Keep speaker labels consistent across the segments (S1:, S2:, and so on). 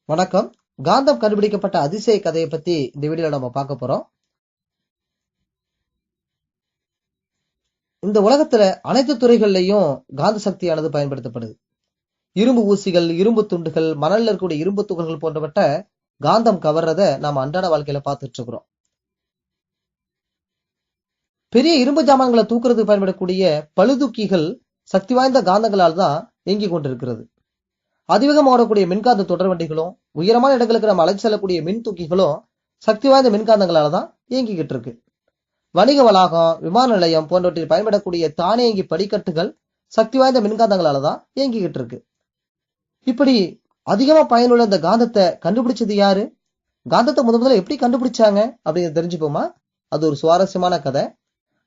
S1: வணக்கம். காந்தம் கண்டுபிடிக்கப்பட்ட அதிசய கதையை பத்தி இந்த வீடியோல நம்ம பார்க்க போறோம். இந்த உலகத்துல அனைத்து துறைகள்லயும் காந்த சக்தியானது பயன்படுத்தப்படுது. இரும்பு ஊசிகள், இரும்பு துண்டுகள், மணல்ல இருக்கக்கூடிய இரும்பு துகள்கள் போன்றவற்றை காந்தம் கவர்றத நாம அன்றாட வாழ்க்கையில பார்த்துட்டு இருக்கிறோம். பெரிய இரும்பு ஜாமான்களை தூக்குறதுக்கு பயன்படக்கூடிய பளுதூக்கிகள் சக்தி வாய்ந்த காந்தங்களால் தான் இயங்கிக் கொண்டிருக்கிறது. அதிவேகமாக ஓடக்கூடிய மின்காந்த தொடர் வண்டிகளும், உயரமான இடங்களுக்கு நம்ம அழைத்து செல்லக்கூடிய மின் தூக்கிகளும் சக்தி வாய்ந்த மின்காந்தங்களால தான் இயங்கிக்கிட்டு இருக்கு. வணிக வளாகம், விமான நிலையம் போன்றவற்றில் பயன்படக்கூடிய தானியங்கி படிக்கட்டுகள் சக்தி வாய்ந்த மின்காந்தங்களால தான் இயங்கிக்கிட்டு இருக்கு. இப்படி அதிகமா பயனுள்ள இந்த காந்தத்தை கண்டுபிடிச்சது யாரு? காந்தத்தை முதல்ல எப்படி கண்டுபிடிச்சாங்க அப்படிங்கிறத தெரிஞ்சுப்போமா? அது ஒரு சுவாரஸ்யமான கதை.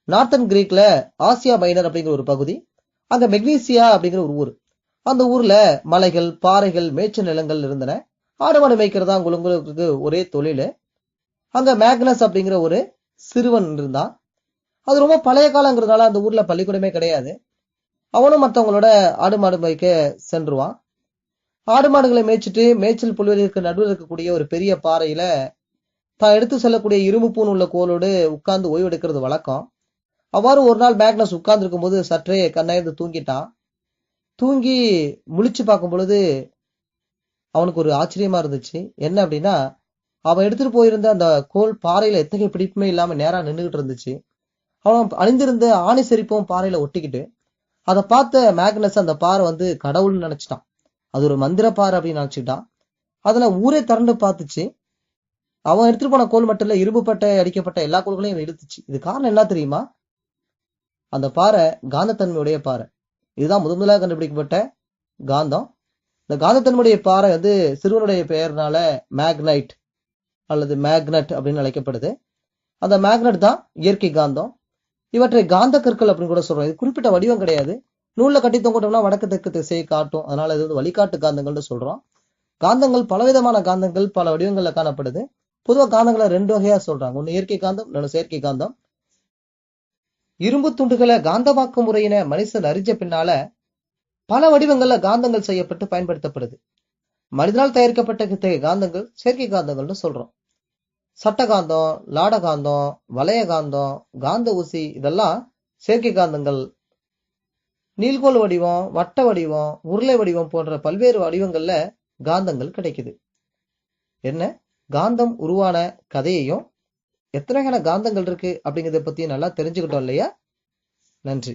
S1: நார்த்தன் கிரீக்ல ஆசியா மைனர் அப்படிங்கிற ஒரு பகுதி, அங்க மெக்னீசியா அப்படிங்கிற ஒரு ஊர். அந்த ஊர்ல மலைகள், பாறைகள், மேய்ச்சல் நிலங்கள் இருந்தன. ஆடு மாடு மேய்க்கிறதா உங்களுக்கு ஒரே தொழில். அங்க மேக்னஸ் அப்படிங்கிற ஒரு சிறுவன் இருந்தான். அது ரொம்ப பழைய காலங்கிறதுனால அந்த ஊர்ல பள்ளிக்கூடமே கிடையாது. அவனும் மற்றவங்களோட ஆடு மாடு மேய்க்க சென்றுவான். ஆடு மாடுகளை மேய்ச்சிட்டு மேய்ச்சல் புல்வெளிக்கு நடுவில் இருக்கக்கூடிய ஒரு பெரிய பாறையில தான் எடுத்து செல்லக்கூடிய இரும்பு பூன் உள்ள கோலோடு உட்கார்ந்து ஓய்வு எடுக்கிறது வழக்கம். அவ்வாறு ஒரு நாள் மேக்னஸ் உட்கார்ந்து இருக்கும் போது சற்றே கண்ணாயிருந்து தூங்கிட்டான். தூங்கி முழிச்சு பார்க்கும் பொழுது அவனுக்கு ஒரு ஆச்சரியமா இருந்துச்சு. என்ன அப்படின்னா, அவன் எடுத்துட்டு போயிருந்த அந்த கோல் பாறையில எத்தகைய பிடிப்புமே இல்லாம நேரா நின்றுகிட்டு இருந்துச்சு. அவன் அணிந்திருந்த ஆணி செறிப்பும் பாறையில ஒட்டிக்கிட்டு, அதை பார்த்த மேக்னஸ் அந்த பாறை கடவுள்னு நினைச்சிட்டான். அது ஒரு மந்திர பாறை அப்படின்னு நினைச்சுட்டான். அதுல ஊரே திரண்டு பார்த்துச்சு. அவன் எடுத்துட்டு போன கோல் மட்டும் இல்ல, இரும்பு பட்டை அடிக்கப்பட்ட எல்லா கோள்களையும் இழுத்துச்சு. இது காரணம் என்ன தெரியுமா? அந்த பாறை காந்தத்தன்மையுடைய பாறை. இதுதான் முதலாக கண்டுபிடிக்கப்பட்ட காந்தம். இந்த காந்தத்தன்மையுடைய பாறை சிறுவனுடைய பெயர்னால மேக்னைட் அல்லது மேக்னட் அப்படின்னு அழைக்கப்படுது. அந்த மேக்னட் தான் இயற்கை காந்தம். இவற்றை காந்த கற்கள் அப்படின்னு கூட சொல்றோம். இது குறிப்பிட்ட வடிவம் கிடையாது. நூல்ல கட்டி தொங்கிட்டோம்னா வடக்கு தெற்கு திசையை காட்டும். அதனால இது வழிகாட்டு காந்தங்கள்னு சொல்றோம். காந்தங்கள் பலவிதமான காந்தங்கள் பல வடிவங்கள்ல காணப்படுது. பொதுவாக காந்தங்களை ரெண்டு வகையா சொல்றாங்க. ஒன்னு இயற்கை காந்தம், இன்னொன்னு செயற்கை காந்தம். இரும்பு துண்டுகளை காந்தமாக்கும் முறையின மனுஷன் அறிஞ்ச பின்னால பல வடிவங்கள்ல காந்தங்கள் செய்யப்பட்டு பயன்படுத்தப்படுது. மனிதனால் தயாரிக்கப்பட்ட காந்தங்கள் செயற்கை காந்தங்கள்னு சொல்றோம். சட்ட காந்தம், லாட காந்தம், வளைய காந்தம், காந்த ஊசி இதெல்லாம் செயற்கை காந்தங்கள். நீள்கோள் வடிவம், வட்ட வடிவம், உருளை வடிவம் போன்ற பல்வேறு வடிவங்கள்ல காந்தங்கள் கிடைக்குது. என்ன காந்தம் உருவான கதையையும் எத்தனை வகையான காந்தங்கள் இருக்கு அப்படிங்கிறத பத்தி நல்லா தெரிஞ்சுக்கிட்டோம் இல்லையா? நன்றி.